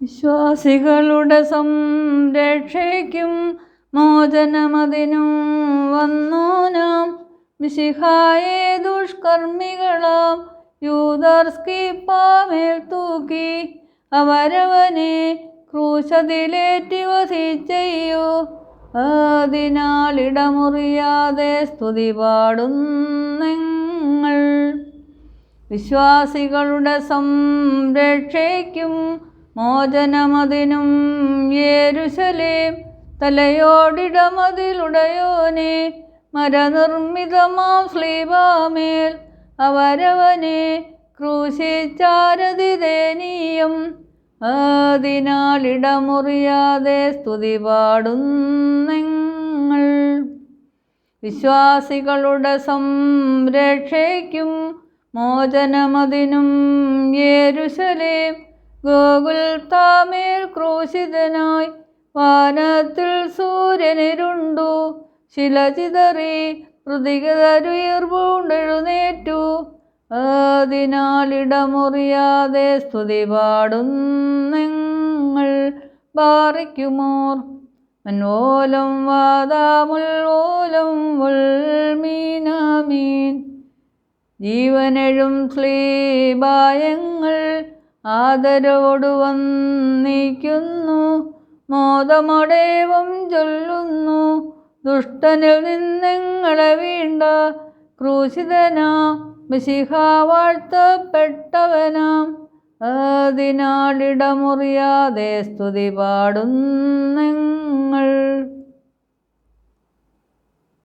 വിശ്വാസികളുടെ സംരക്ഷയ്ക്കും മോചനമതിനും വന്നു നാം മിശിഹായെ ദുഷ്കർമ്മികളാം യൂദർ സ്കിപ്പാമേൽ തൂക്കി അവരവനെ ക്രൂശതിലേറ്റി വധിച്ചയ്യോ. അതിനാൽ ഇടമുറിയാതെ സ്തുതി പാടുന്നെങ്ങൾ. വിശ്വാസികളുടെ സംരക്ഷയ്ക്കും മോചനമതിനും യെരൂശലേം തലയോടിടമതിലുടയോനെ മരനിർമ്മിതമാം ശ്ലീബാമേൽ അവരവനെ ക്രൂശിച്ചാരതിദയനീയം. അതിനാൽ ഇടമുറിയാതെ സ്തുതി പാടുന്നെങ്ങൾ. വിശ്വാസികളുടെ സംരക്ഷയ്ക്കും മോചനമതിനും യെരൂശലേം ഗോഗുൽത്താമേൽ ക്രൂശിതനായി വാനത്തിൽ സൂര്യനിരുണ്ടു ശിലചിതറി പ്രതികതരുയർപ്പുണ്ടെഴുന്നേറ്റു. അതിനാൽ ഇടമുറിയാതെ സ്തുതി പാടുന്നെങ്ങൾ. ബാറിക്കുമോർ മനോലം വാദാമുൽവോലം വൽമീനാമീൻ. ജീവനെഴും ശ്ലീബായങ്ങൾ ആദരവോടു വന്നിക്കുന്നു മോദമടേവം ചൊല്ലുന്നു. ദുഷ്ടനിൽ നിന്നെങ്ങളെ വീണ്ട ക്രൂശിതനാം മിശിഹാ വാഴ്ത്തപ്പെട്ടവനാം. അതിനാൽ ഇടമുറിയാതെ സ്തുതി പാടുന്നെങ്ങൾ.